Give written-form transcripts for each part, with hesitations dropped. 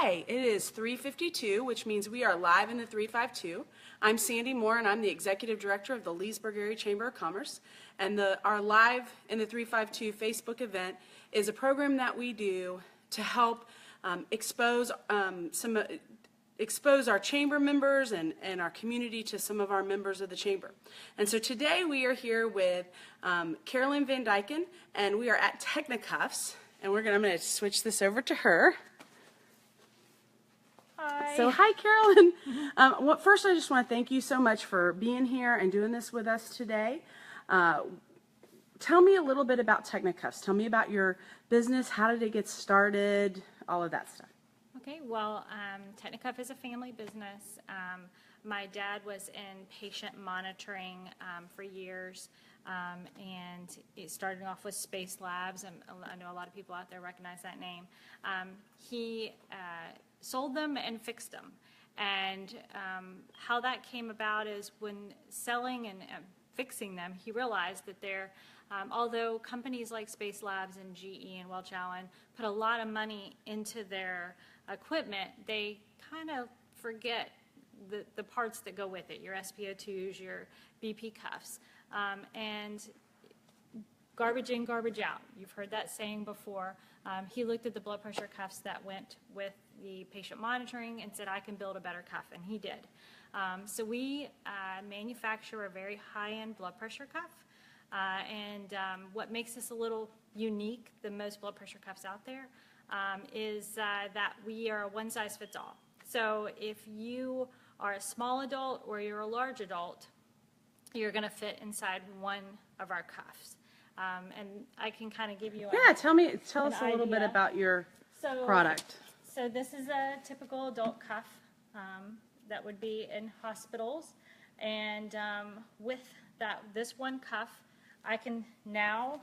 Hi, it is 3:52, which means we are live in the 352. I'm Sandy Moore, and I'm the Executive Director of the Leesburg Area Chamber of Commerce. And our Live in the 352 Facebook event is a program that we do to help expose our chamber members and our community to some of our members of the chamber. And so today we are here with Carolyn Van Dyken, and we are at Technicuffs. And I'm going to switch this over to her. Hi. So hi, Carolyn. First, I just want to thank you so much for being here and doing this with us today. Tell me a little bit about Technicuffs. Tell me about your business. How did it get started? All of that stuff. Okay, well, Technicuff is a family business. My dad was in patient monitoring for years, and it started off with Space Labs, and I know a lot of people out there recognize that name. He sold them and fixed them, and how that came about is when selling and fixing them, he realized that although companies like Space Labs and GE and Welch Allyn put a lot of money into their equipment, they kind of forget the parts that go with it, your SpO2s, your BP cuffs, and garbage in, garbage out. You've heard that saying before. He looked at the blood pressure cuffs that went with the patient monitoring and said, I can build a better cuff, and he did. So we manufacture a very high-end blood pressure cuff, and what makes this a little unique than most blood pressure cuffs out there is that we are a one-size-fits-all. So if you are a small adult or you're a large adult, you're going to fit inside one of our cuffs. And I can kind of give you Tell us a little bit about your product. So this is a typical adult cuff that would be in hospitals, and with this one cuff, I can now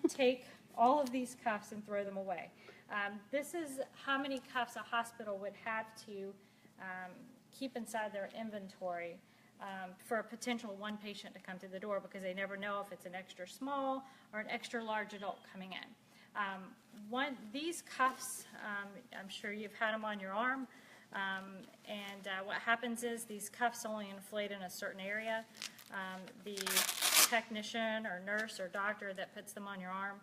take all of these cuffs and throw them away. This is how many cuffs a hospital would have to keep inside their inventory for a potential one patient to come to the door, because they never know if it's an extra small or an extra large adult coming in. These cuffs, I'm sure you've had them on your arm, and what happens is these cuffs only inflate in a certain area. The technician or nurse or doctor that puts them on your arm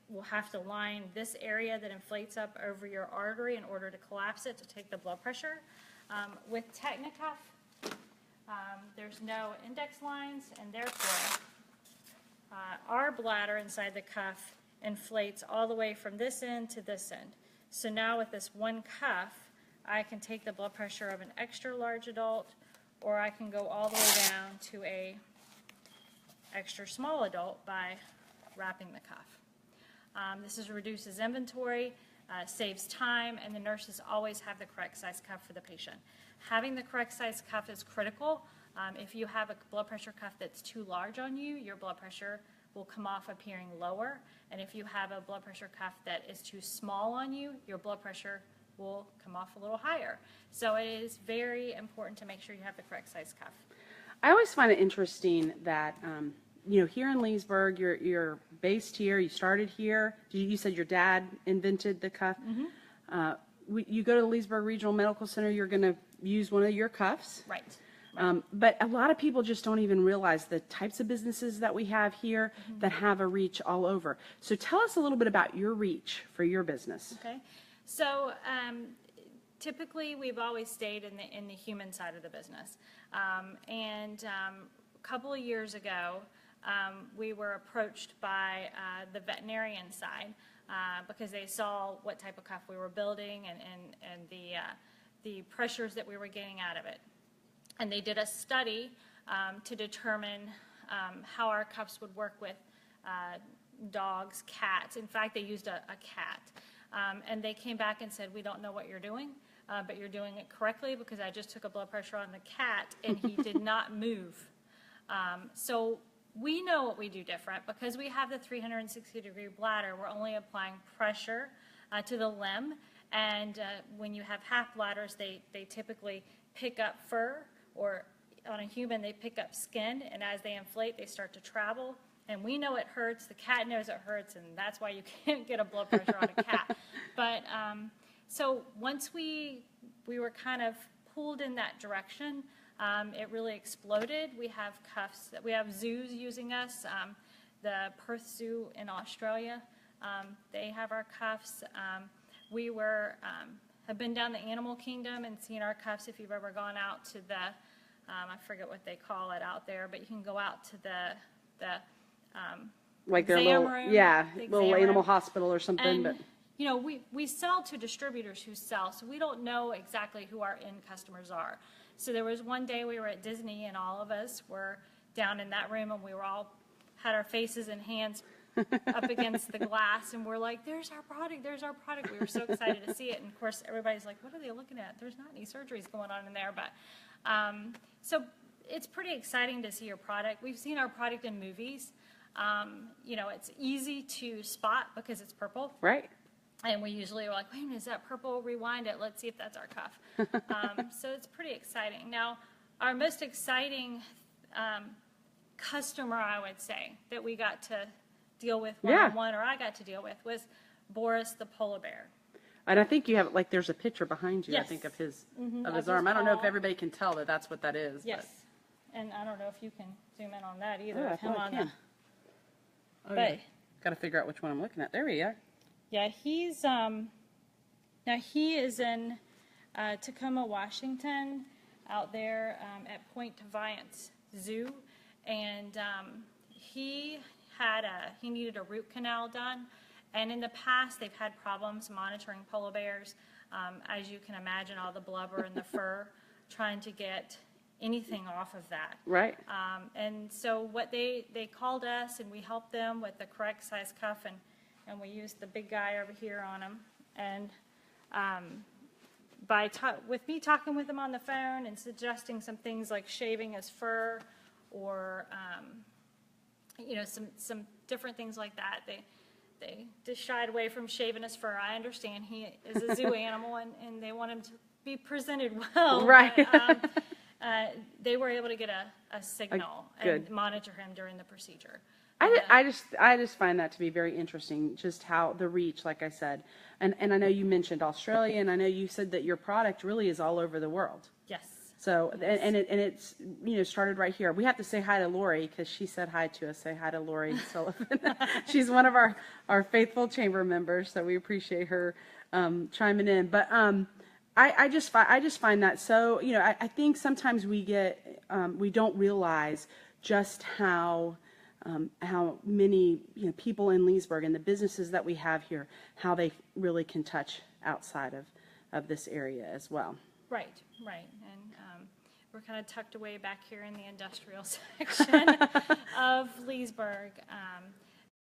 will have to line this area that inflates up over your artery in order to collapse it to take the blood pressure. With Technicuff, there's no index lines, and therefore our bladder inside the cuff inflates all the way from this end to this end. So now with this one cuff, I can take the blood pressure of an extra large adult, or I can go all the way down to a extra small adult by wrapping the cuff. This reduces inventory, saves time, and the nurses always have the correct size cuff for the patient. Having the correct size cuff is critical. If you have a blood pressure cuff that's too large on you, your blood pressure will come off appearing lower. And if you have a blood pressure cuff that is too small on you, your blood pressure will come off a little higher. So it is very important to make sure you have the correct size cuff. I always find it interesting that here in Leesburg, you're based here. You started here. You said your dad invented the cuff. Mm-hmm. You go to the Leesburg Regional Medical Center, you're going to use one of your cuffs. Right. But a lot of people just don't even realize the types of businesses that we have here mm-hmm. that have a reach all over. So tell us a little bit about your reach for your business. Okay. So typically we've always stayed in the human side of the business. And a couple of years ago, we were approached by the veterinarian side because they saw what type of cuff we were building and the pressures that we were getting out of it. And they did a study to determine how our cuffs would work with dogs, cats. In fact, they used a cat. And they came back and said, we don't know what you're doing, but you're doing it correctly, because I just took a blood pressure on the cat and he did not move. So we know what we do different. Because we have the 360-degree bladder, we're only applying pressure to the limb. And when you have half bladders, they typically pick up fur, or on a human, they pick up skin. And as they inflate, they start to travel. And we know it hurts, the cat knows it hurts, and that's why you can't get a blood pressure on a cat. But so once we were kind of pulled in that direction, it really exploded. We have cuffs, we have zoos using us. The Perth Zoo in Australia, they have our cuffs. We have been down the animal kingdom and seen our cuffs. If you've ever gone out to the, I forget what they call it out there, but you can go out to the like their exam little, room, yeah, the little exam animal room. hospital or something. And, But you know, we sell to distributors who sell, so we don't know exactly who our end customers are. So there was one day we were at Disney, and all of us were down in that room, and we were all had our faces and hands up against the glass, and we're like, there's our product, there's our product. We were so excited to see it, and of course everybody's like, what are they looking at? There's not any surgeries going on in there. But so it's pretty exciting to see your product. We've seen our product in movies. You know, it's easy to spot because it's purple. right. And we usually are like, wait a minute, is that purple? Rewind it. Let's see if that's our cuff. So it's pretty exciting. Now, our most exciting customer, I would say, that we got to deal with one-on-one, or I got to deal with, was Boris the polar bear. And I think you have, like, there's a picture behind you, I Yes. think, of his Of his arm. I don't know if paw. everybody can tell that that's what that is. Yes. And I don't know if you can zoom in on that either. Oh, I of him thought I on can. the, Oh, but yeah. Got to figure out which one I'm looking at. There we are. yeah, he's now he is in Tacoma, Washington, out there at Point Defiance Zoo, and he needed a root canal done, and in the past they've had problems monitoring polar bears. As you can imagine, all the blubber and the fur, trying to get anything off of that. Right. And so what they called us, and we helped them with the correct size cuff, and we used the big guy over here on him. And with me talking with him on the phone and suggesting some things like shaving his fur, or you know, some different things like that, they just shied away from shaving his fur. I understand he is a zoo animal, and they want him to be presented well. Right. But, they were able to get a signal Good. and monitor him during the procedure. I just find that to be very interesting, just how the reach, like I said. And I know you mentioned Australia, and I know you said that your product really is all over the world. Yes. So, and it's, you know, started right here. We have to say hi to Lori, because she said hi to us. Say hi to Lori Sullivan. She's one of our faithful chamber members, so we appreciate her chiming in. But I just find that so, you know, I think sometimes we don't realize just how many, you know, people in Leesburg and the businesses that we have here, how they really can touch outside of this area as well. Right. And we're kind of tucked away back here in the industrial section of Leesburg.